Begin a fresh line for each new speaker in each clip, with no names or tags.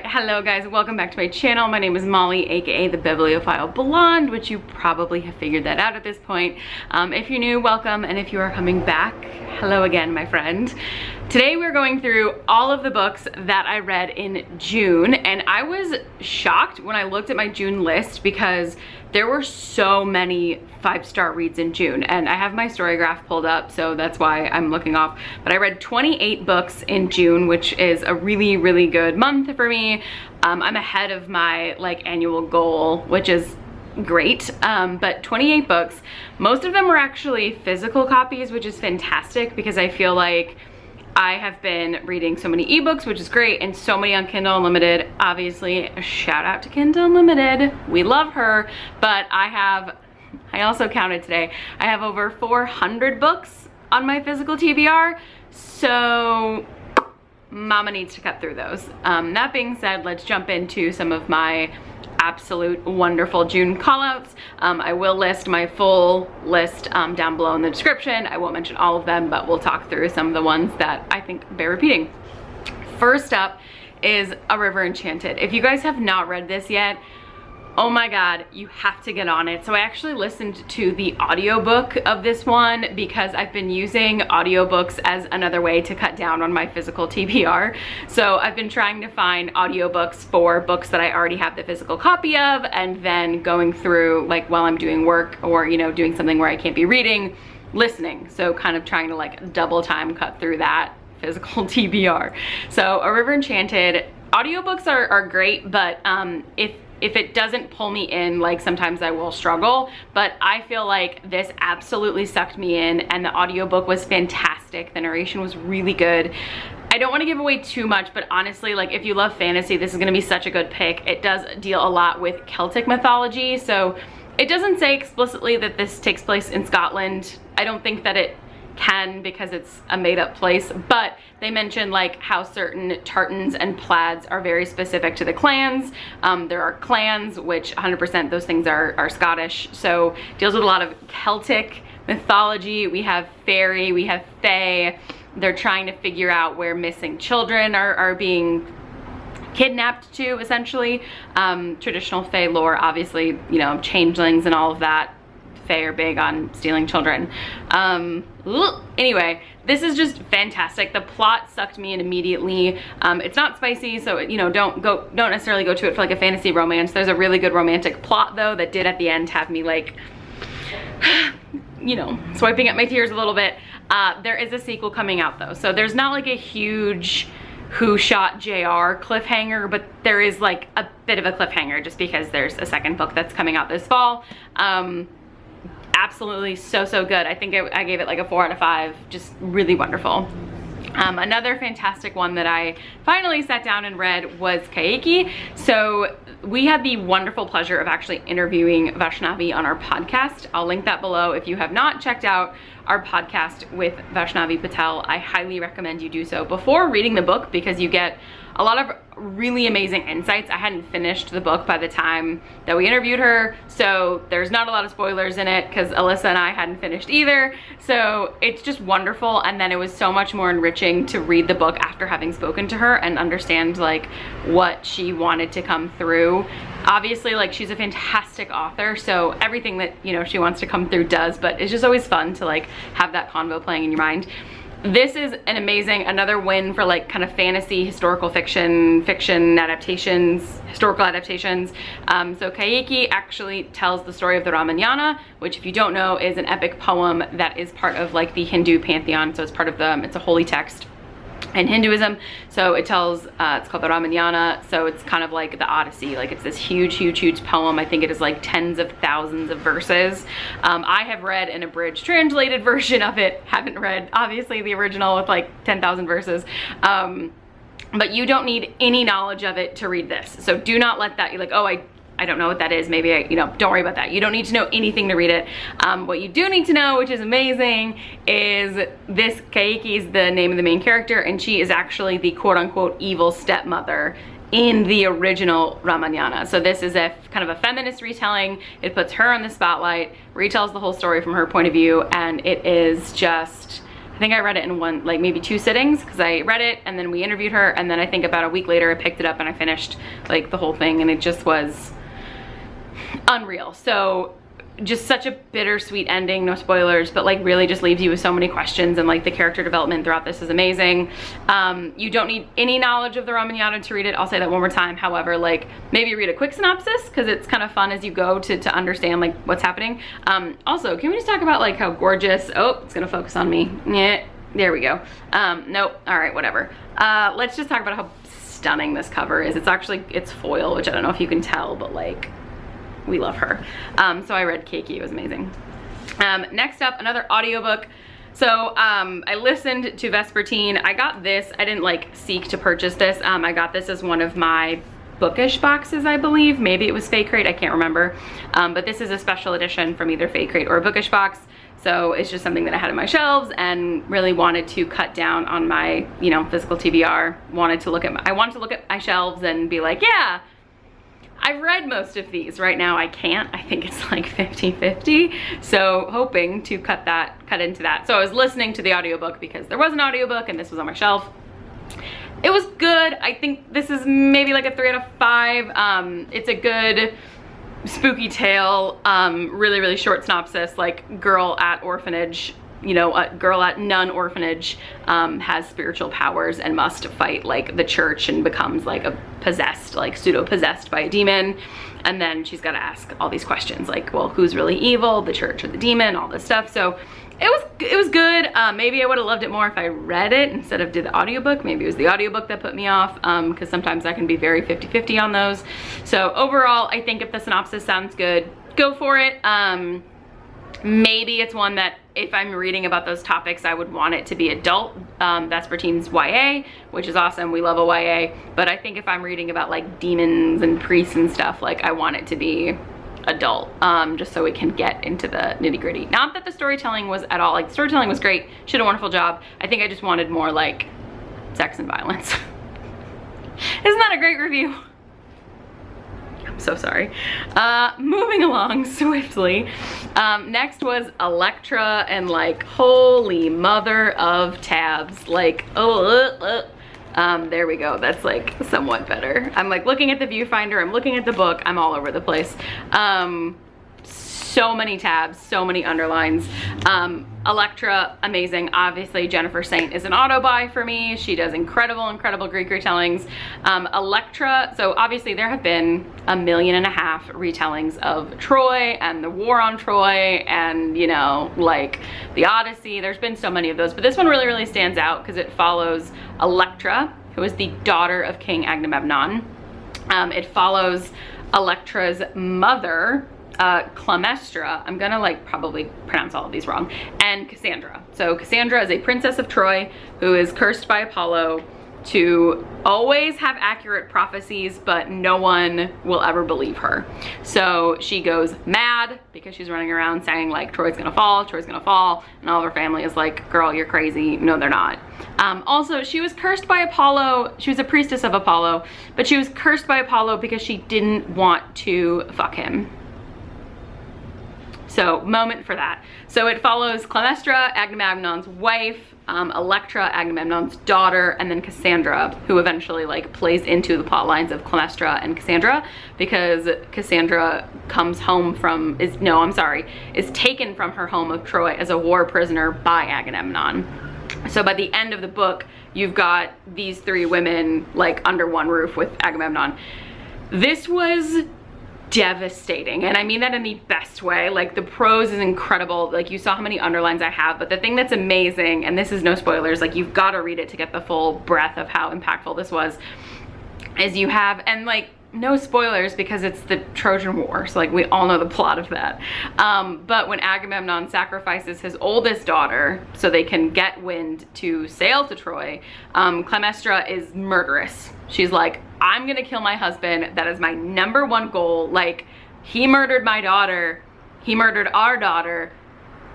Alright, hello guys, welcome back to my channel. My name is Molly, aka the Bibliophile Blonde, which you probably have figured that out at this point. If you're new, welcome, and if you are coming back, hello again, my friend. Today we're going through all of the books that I read in June, and I was shocked when I looked at my June list because there were so many 5-star reads in June, and I have my story graph pulled up, so that's why I'm looking off. But I read 28 books in June, which is a really, really good month for me. I'm ahead of my annual goal, which is great. But 28 books, most of them were actually physical copies, which is fantastic because I feel like I have been reading so many ebooks, which is great, and so many on Kindle Unlimited. Obviously, a shout out to Kindle Unlimited. We love her, but I also counted today, I have over 400 books on my physical TBR, so mama needs to cut through those. That being said, let's jump into some of my absolute wonderful June callouts. I will list my full list down below in the description. I won't mention all of them, but we'll talk through some of the ones that I think bear repeating. First up is A River Enchanted. If you guys have not read this yet, oh my god, you have to get on it. So I actually listened to the audiobook of this one because I've been using audiobooks as another way to cut down on my physical TBR. So I've been trying to find audiobooks for books that I already have the physical copy of, and then going through while I'm doing work or doing something where I can't be reading, listening. So kind of trying to double time cut through that physical TBR. So A River Enchanted, audiobooks are great, but if it doesn't pull me in, sometimes I will struggle, but I feel like this absolutely sucked me in, and the audiobook was fantastic. The narration was really good. I don't want to give away too much, but honestly, if you love fantasy, this is going to be such a good pick. It does deal a lot with Celtic mythology, so it doesn't say explicitly that this takes place in Scotland. I don't think that it can because it's a made-up place, but they mention how certain tartans and plaids are very specific to the clans. There are clans, which 100% those things are Scottish, so deals with a lot of Celtic mythology. We have fairy, we have fae. They're trying to figure out where missing children are being kidnapped to, essentially. Traditional fae lore, obviously, changelings and all of that. Fae are big on stealing children. Anyway, this is just fantastic. The plot sucked me in immediately. It's not spicy, so don't necessarily go to it for a fantasy romance. There's a really good romantic plot though that did at the end have me swiping at my tears a little bit. There is a sequel coming out though, so there's not a huge who shot JR cliffhanger, but there is a bit of a cliffhanger just because there's a second book that's coming out this fall. Absolutely so good. I think I gave it a 4 out of 5. Just really wonderful. Another fantastic one that I finally sat down and read was Kaikeyi. So we had the wonderful pleasure of actually interviewing Vaishnavi on our podcast. I'll link that below. If you have not checked out our podcast with Vaishnavi Patel, I highly recommend you do so before reading the book because you get a lot of really amazing insights. I hadn't finished the book by the time that we interviewed her, so there's not a lot of spoilers in it because Alyssa and I hadn't finished either. So it's just wonderful, and then it was so much more enriching to read the book after having spoken to her and understand what she wanted to come through. Obviously, she's a fantastic author, so everything that she wants to come through does, but it's just always fun to have that convo playing in your mind. This is an amazing, another win for kind of fantasy, historical fiction adaptations, historical adaptations. So Kaikeyi actually tells the story of the Ramayana, which if you don't know is an epic poem that is part of the Hindu pantheon. So it's part of it's a holy text in Hinduism. So it tells, it's called the Ramayana, so it's kind of like the Odyssey. It's this huge poem. I think it is tens of thousands of verses. I have read an abridged translated version of it, haven't read obviously the original with 10,000 verses. But you don't need any knowledge of it to read this. So do not let that, you're oh, I don't know what that is. Maybe don't worry about that. You don't need to know anything to read it. What you do need to know, which is amazing, is this Kaikeyi is the name of the main character, and she is actually the quote-unquote evil stepmother in the original Ramayana. So this is a kind of a feminist retelling. It puts her on the spotlight, retells the whole story from her point of view, and it is just I think I read it in one, like maybe 2 sittings, because I read it and then we interviewed her, and then I think about a week later I picked it up and I finished like the whole thing, and it just was unreal. So just such a bittersweet ending, no spoilers, but like really just leaves you with so many questions, and like the character development throughout this is amazing. You don't need any knowledge of the Romagnata to read it, I'll say that one more time. However, like maybe read a quick synopsis, because it's kind of fun as you go to understand like what's happening. Also, can we just talk about like how gorgeous, oh, it's gonna focus on me. Yeah, there we go. Nope, all right, whatever. Let's just talk about how stunning this cover is. It's foil, which I don't know if you can tell, but like, we love her. So I read Kaikeyi, it was amazing. Next up, another audiobook. So I listened to Vespertine. I got this, I didn't like seek to purchase this. I got this as one of my bookish boxes, I believe. Maybe it was FAQs, I can't remember. But this is a special edition from either FAQs or a bookish box. So it's just something that I had in my shelves and really wanted to cut down on my, you know, physical TBR. I wanted to look at my shelves and be like, yeah, I've read most of these. Right now I can't. I think it's like 50-50. So hoping to cut into that. So I was listening to the audiobook because there was an audiobook and this was on my shelf. It was good. I think this is maybe like a 3 out of 5. It's a good spooky tale, really, really short synopsis, like girl at orphanage, you know, a girl at nun orphanage has spiritual powers and must fight like the church, and becomes like a possessed, like pseudo possessed by a demon. And then she's got to ask all these questions like, well, who's really evil, the church or the demon, all this stuff. So it was good. Maybe I would have loved it more if I read it instead of did the audiobook. Maybe it was the audiobook that put me off, because sometimes I can be very 50-50 on those. So overall, I think if the synopsis sounds good, go for it. Maybe it's one that if I'm reading about those topics, I would want it to be adult. Vespertine's YA, which is awesome. We love a YA. But I think if I'm reading about like demons and priests and stuff, like I want it to be adult, just so we can get into the nitty gritty. Not that the storytelling was at all, like the storytelling was great. She did a wonderful job. I think I just wanted more like sex and violence. Isn't that a great review? I'm so sorry. Moving along swiftly. Next was Elektra, and like, holy mother of tabs. Like, there we go. That's like somewhat better. I'm like looking at the viewfinder, I'm looking at the book, I'm all over the place. So many tabs, so many underlines. Elektra, amazing. Obviously, Jennifer Saint is an auto buy for me. She does incredible Greek retellings. Elektra, so obviously there have been 1.5 million retellings of Troy and the war on Troy, and you know, like the Odyssey. There's been so many of those, but this one really, really stands out because it follows Elektra, who is the daughter of King Agamemnon. It follows Elektra's mother, Clemestra, I'm gonna like probably pronounce all of these wrong, and Cassandra. So Cassandra is a princess of Troy who is cursed by Apollo to always have accurate prophecies, but no one will ever believe her. So she goes mad because she's running around saying like Troy's gonna fall, and all of her family is like, girl, you're crazy. No, they're not. Also, she was cursed by Apollo. She was a priestess of Apollo, but she was cursed by Apollo because she didn't want to fuck him. So moment for that. So it follows Clemestra, Agamemnon's wife, Elektra, Agamemnon's daughter, and then Cassandra, who eventually like plays into the plot lines of Clemestra and Cassandra, because Cassandra comes home from, is taken from her home of Troy as a war prisoner by Agamemnon. So by the end of the book, you've got these 3 women like under one roof with Agamemnon. This was devastating, and I mean that in the best way. Like the prose is incredible. Like you saw how many underlines I have, but the thing that's amazing, and this is no spoilers, like you've got to read it to get the full breadth of how impactful this was, is you have, and like no spoilers because it's the Trojan War, so like we all know the plot of that. But when Agamemnon sacrifices his oldest daughter so they can get wind to sail to Troy, Clemestra is murderous. She's like, I'm gonna kill my husband. That is my #1 goal. Like, he murdered my daughter. He murdered our daughter.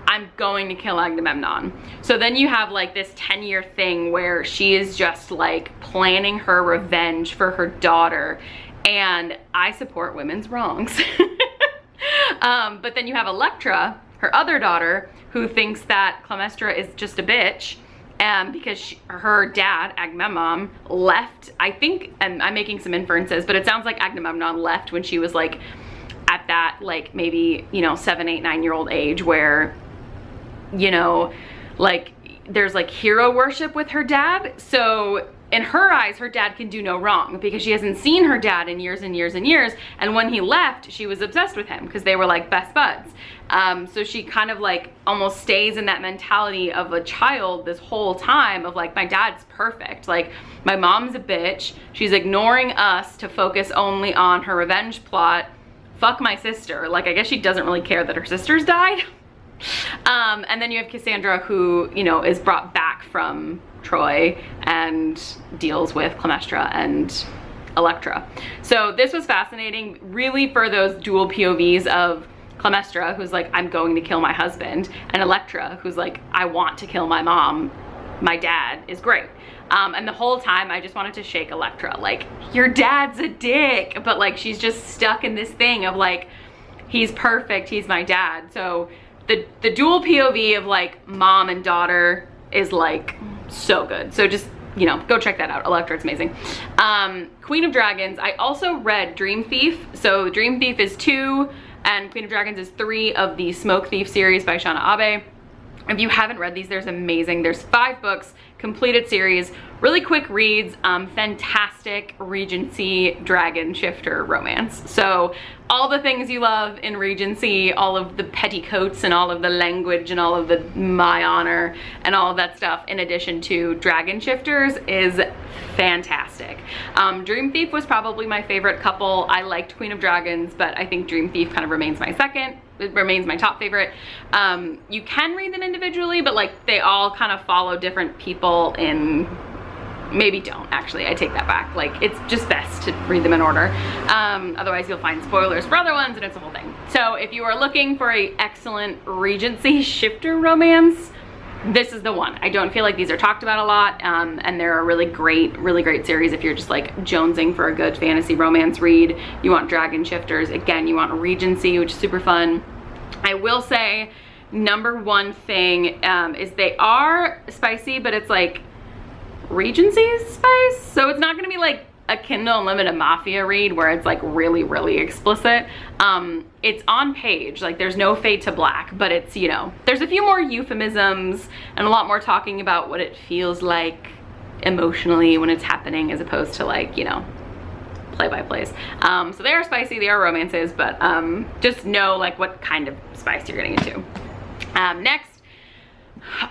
I'm going to kill Agamemnon. So then you have like this 10-year thing where she is just like planning her revenge for her daughter. And I support women's wrongs. But then you have Elektra, her other daughter, who thinks that Clemestra is just a bitch, because her dad, Agamemnon, left, I think, and I'm making some inferences, but it sounds like Agamemnon left when she was like at that like maybe, you know, 7, 8, 9-year-old age where, you know, like there's like hero worship with her dad. So in her eyes, her dad can do no wrong because she hasn't seen her dad in years and years and years. And when he left, she was obsessed with him because they were like best buds. So she kind of like almost stays in that mentality of a child this whole time of like, my dad's perfect. Like, my mom's a bitch. She's ignoring us to focus only on her revenge plot. Fuck my sister. Like, I guess she doesn't really care that her sisters died. And then you have Cassandra, who, you know, is brought back from Troy and deals with Clemestra and Elektra. So this was fascinating, really, for those dual POVs of Clemestra, who's like, I'm going to kill my husband, and Elektra, who's like, I want to kill my mom. My dad is great. And the whole time I just wanted to shake Elektra, like, your dad's a dick, but like she's just stuck in this thing of like, he's perfect, he's my dad. So the dual POV of like mom and daughter is like so good. So just, you know, go check that out. Elektra, it's amazing. Queen of Dragons, I also read Dream Thief. So Dream Thief is 2 and Queen of Dragons is 3 of the Smoke Thief series by Shauna Abe. If you haven't read these, there's amazing. There's 5 books, completed series, really quick reads, fantastic Regency dragon shifter romance. So all the things you love in Regency, all of the petticoats and all of the language and all of the my honor and all of that stuff, in addition to dragon shifters, is fantastic. Dream Thief was probably my favorite couple. I liked Queen of Dragons, but I think Dream Thief kind of remains my second. It remains my top favorite. You can read them individually, but like they all kind of follow different people in, maybe don't, actually, I take that back. Like, it's just best to read them in order. Otherwise you'll find spoilers for other ones and it's a whole thing. So if you are looking for a excellent Regency shifter romance, this is the one. I don't feel like these are talked about a lot, and they're a really great series if you're just like jonesing for a good fantasy romance read. You want dragon shifters. Again, you want Regency, which is super fun. I will say, number one thing is they are spicy, but it's like Regency spice. So it's not gonna be like a Kindle Unlimited Mafia read where it's like really explicit. It's on page, like there's no fade to black, but it's, you know, there's a few more euphemisms and a lot more talking about what it feels like emotionally when it's happening, as opposed to like, you know, play-by-plays. So they are spicy, they are romances, but just know like what kind of spice you're getting into. Next,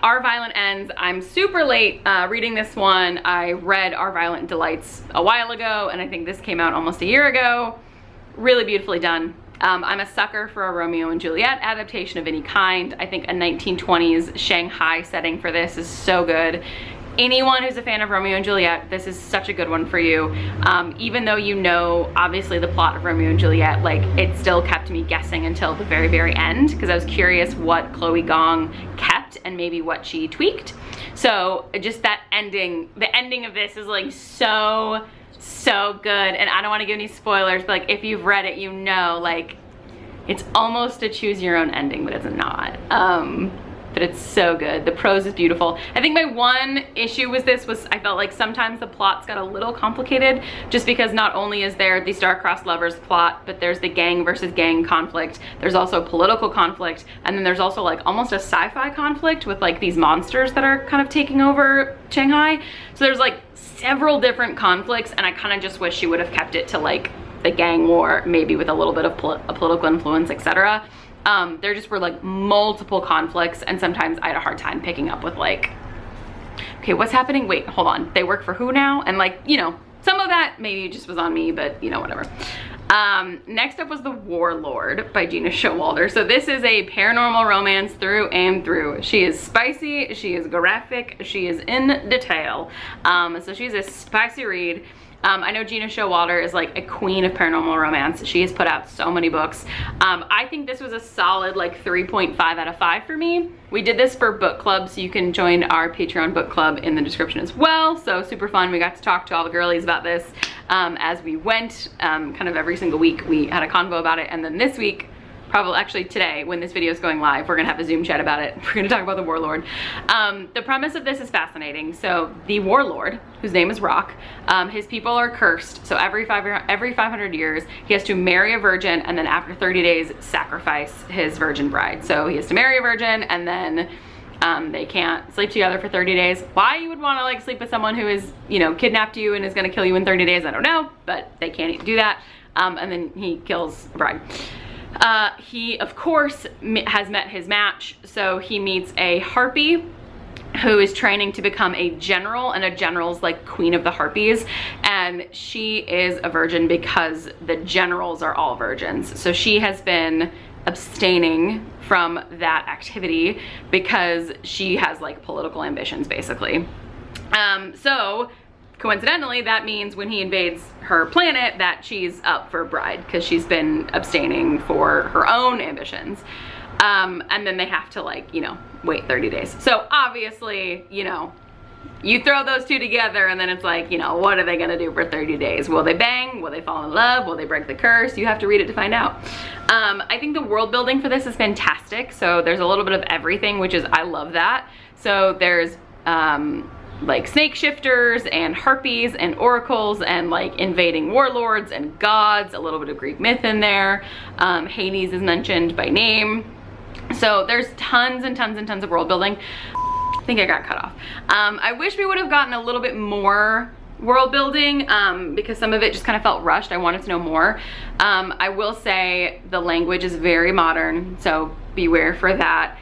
Our Violent Ends. I'm super late reading this one. I read Our Violent Delights a while ago, and I think this came out almost a year ago. Really beautifully done. I'm a sucker for a Romeo and Juliet adaptation of any kind. I think a 1920s Shanghai setting for this is so good. Anyone who's a fan of Romeo and Juliet, this is such a good one for you. Even though you know, obviously, the plot of Romeo and Juliet, like, it still kept me guessing until the very end, because I was curious what Chloe Gong kept and maybe what she tweaked. So just that ending, the ending of this is like so good. And I don't want to give any spoilers, but like, if you've read it, you know, like, it's almost a choose your own ending, but it's not. But it's so good. The prose is beautiful. I think my one issue with this was I felt like sometimes the plots got a little complicated, just because not only is there the star-crossed lovers plot, but there's the gang versus gang conflict. There's also political conflict, and then there's also like almost a sci-fi conflict with like these monsters that are kind of taking over Shanghai. So there's like several different conflicts, and I kind of just wish she would have kept it to like the gang war, maybe with a little bit of political influence, etc. There just were like multiple conflicts, and sometimes I had a hard time picking up with like, okay, what's happening? Wait, hold on. They work for who now? And like, you know, some of that maybe just was on me, but you know, whatever. Next up was The Warlord by Gina Showalter. So this is a paranormal romance through and through. She is spicy, she is graphic, she is in detail. So she's a spicy read. I know Gina Showalter is like a queen of paranormal romance. She has put out so many books. I think this was a solid like 3.5 out of 5 for me. We did this for book club, so you can join our Patreon book club in the description as well. So super fun. We got to talk to all the girlies about this as we went. Kind of every single week we had a convo about it, and then this week probably actually today when this video is going live, we're gonna have a Zoom chat about it. We're gonna talk about the Warlord. The premise of this is fascinating. So the Warlord, whose name is Rock, his people are cursed. So every 500 years, he has to marry a virgin, and then after 30 days, sacrifice his virgin bride. So he has to marry a virgin, and then they can't sleep together for 30 days. Why you would want to like sleep with someone who is, you know, kidnapped you and is gonna kill you in 30 days, I don't know, but they can't do that. And then he kills a bride. He, of course, has met his match. So he meets a harpy who is training to become a general, and a general's like queen of the harpies. And she is a virgin because the generals are all virgins. So she has been abstaining from that activity because she has like political ambitions, basically. So coincidentally, that means when he invades her planet that she's up for bride because she's been abstaining for her own ambitions. And then they have to like, you know, wait 30 days. So obviously, you know, you throw those two together and then it's like, you know, what are they gonna do for 30 days? Will they bang? Will they fall in love? Will they break the curse? You have to read it to find out. I think the world building for this is fantastic. So there's a little bit of everything, which is, I love that. So there's like snake shifters and harpies and oracles and like invading warlords and gods, a little bit of Greek myth in there. Hades is mentioned by name. So there's tons and tons and tons of world building. I think I got cut off. I wish we would have gotten a little bit more world building because some of it just kind of felt rushed. I wanted to know more. I will say the language is very modern, so beware for that.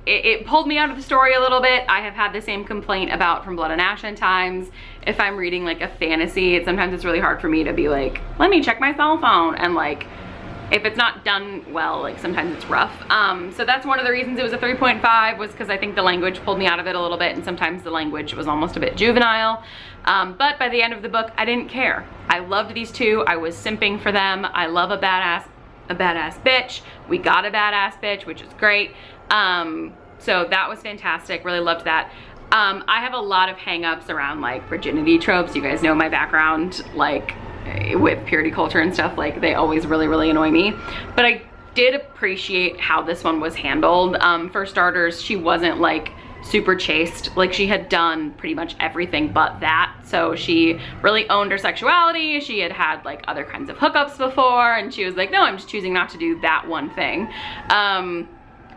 It pulled me out of the story a little bit. I have had the same complaint about From Blood and Ash and times. If I'm reading like a fantasy, sometimes it's really hard for me to be like, let me check my cell phone, and like, if it's not done well, like sometimes it's rough. So that's one of the reasons it was a 3.5, was because I think the language pulled me out of it a little bit, and sometimes the language was almost a bit juvenile. But by the end of the book, I didn't care. I loved these two. I was simping for them. I love a badass bitch. We got a badass bitch, which is great. So that was fantastic. Really loved that. I have a lot of hang-ups around like virginity tropes. You guys know my background, like with purity culture and stuff. Like they always really annoy me, but I did appreciate how this one was handled. For starters, she wasn't like super chaste. Like she had done pretty much everything but that. So she really owned her sexuality. She had had like other kinds of hookups before, and she was like, no, I'm just choosing not to do that one thing.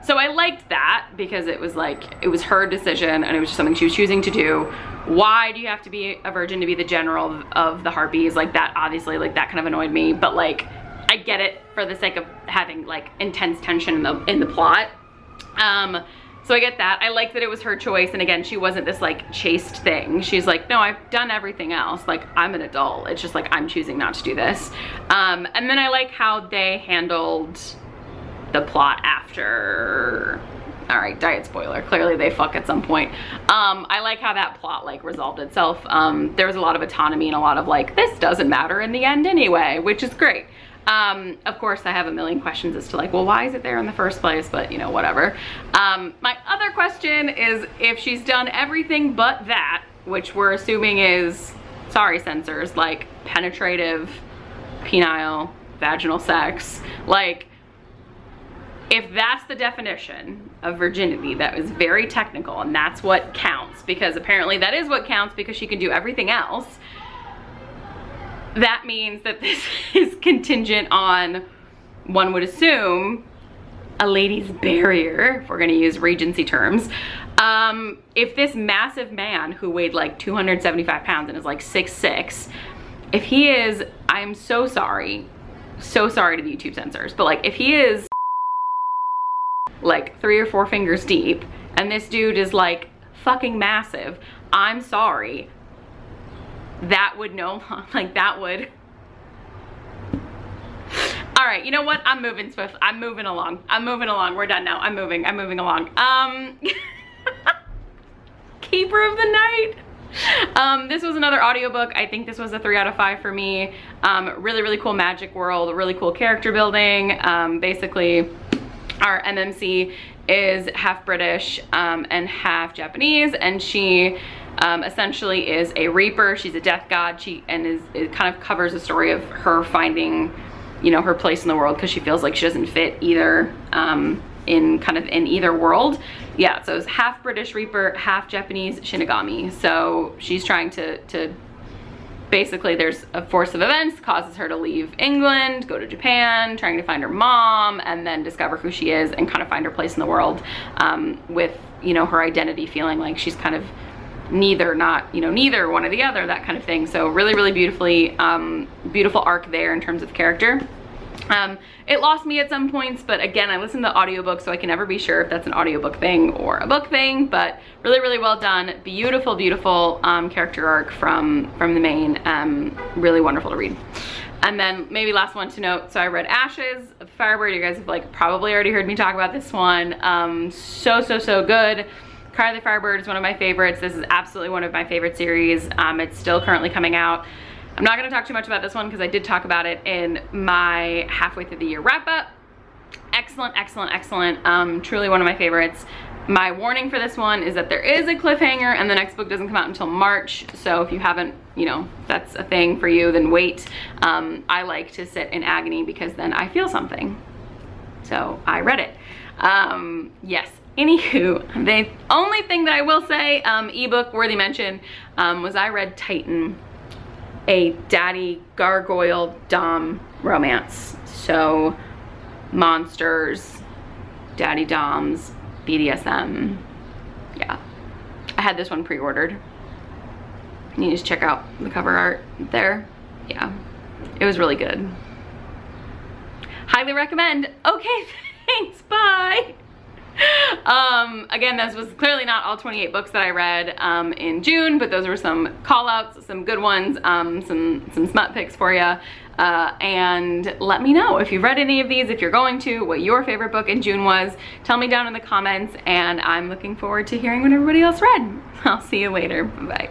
So I liked that because it was like, it was her decision and it was just something she was choosing to do. Why do you have to be a virgin to be the general of the harpies? Like that, obviously, like that kind of annoyed me, but like I get it for the sake of having like intense tension in the plot. So I get that. I like that it was her choice. And again, she wasn't this like chaste thing. She's like, no, I've done everything else. Like I'm an adult. It's just like, I'm choosing not to do this. And then I like how they handled the plot after. All right, diet spoiler. Clearly they fuck at some point. I like how that plot like resolved itself. There was a lot of autonomy and a lot of like, this doesn't matter in the end anyway, which is great. Of course, I have a million questions as to like, well, why is it there in the first place? But you know, whatever. My other question is, if she's done everything but that, which we're assuming is, sorry censors, like penetrative, penile, vaginal sex, like if that's the definition of virginity, that is very technical and that's what counts, because apparently that is what counts because she can do everything else. That means that this is contingent on, one would assume, a lady's barrier, if we're gonna use Regency terms. If this massive man who weighed like 275 pounds and is like 6'6", if he is, I'm so sorry to the YouTube censors, but like if he is like 3 or 4 fingers deep and this dude is like fucking massive, I'm sorry. That would like that would. All right, you know what? I'm moving swift. I'm moving along. We're done now. I'm moving along. Keeper of the Night. This was another audiobook. I think this was a 3 out of 5 for me. Really cool magic world, really cool character building. Basically, our MMC is half British and half Japanese, and she essentially is a reaper. She's a death god. It kind of covers the story of her finding you know, her place in the world because she feels like she doesn't fit either, in either world. Yeah, so it's half British Reaper, half Japanese Shinigami. So she's trying to basically, there's a force of events causes her to leave England, go to Japan, trying to find her mom, and then discover who she is and kind of find her place in the world, with, you know, her identity feeling like she's kind of neither one or the other, that kind of thing. So really, really beautiful arc there in terms of character. It lost me at some points, but again, I listened to the audiobook, so I can never be sure if that's an audiobook thing or a book thing, but really, really well done. Beautiful, beautiful character arc from the main. Really wonderful to read. And then maybe last one to note, so I read Ashes of Firebird. You guys have like probably already heard me talk about this one. So good. Kaikeyi the Firebird is one of my favorites. This is absolutely one of my favorite series. It's still currently coming out. I'm not gonna talk too much about this one because I did talk about it in my halfway through the year wrap up. Excellent, excellent, excellent. Truly one of my favorites. My warning for this one is that there is a cliffhanger and the next book doesn't come out until March. So if you haven't, you know, if that's a thing for you, then wait. I like to sit in agony because then I feel something. So I read it. Yes. Anywho, the only thing that I will say, ebook worthy mention, was I read Titan, a daddy gargoyle dom romance. So monsters, daddy doms, BDSM. Yeah, I had this one pre-ordered. You just check out the cover art there. Yeah, it was really good. Highly recommend. Okay, thanks, bye. Again, this was clearly not all 28 books that I read in June, but those were some call outs, some good ones, some smut picks for you. And let me know if you've read any of these, if you're going to, what your favorite book in June was. Tell me down in the comments, and I'm looking forward to hearing what everybody else read. I'll see you later. Bye.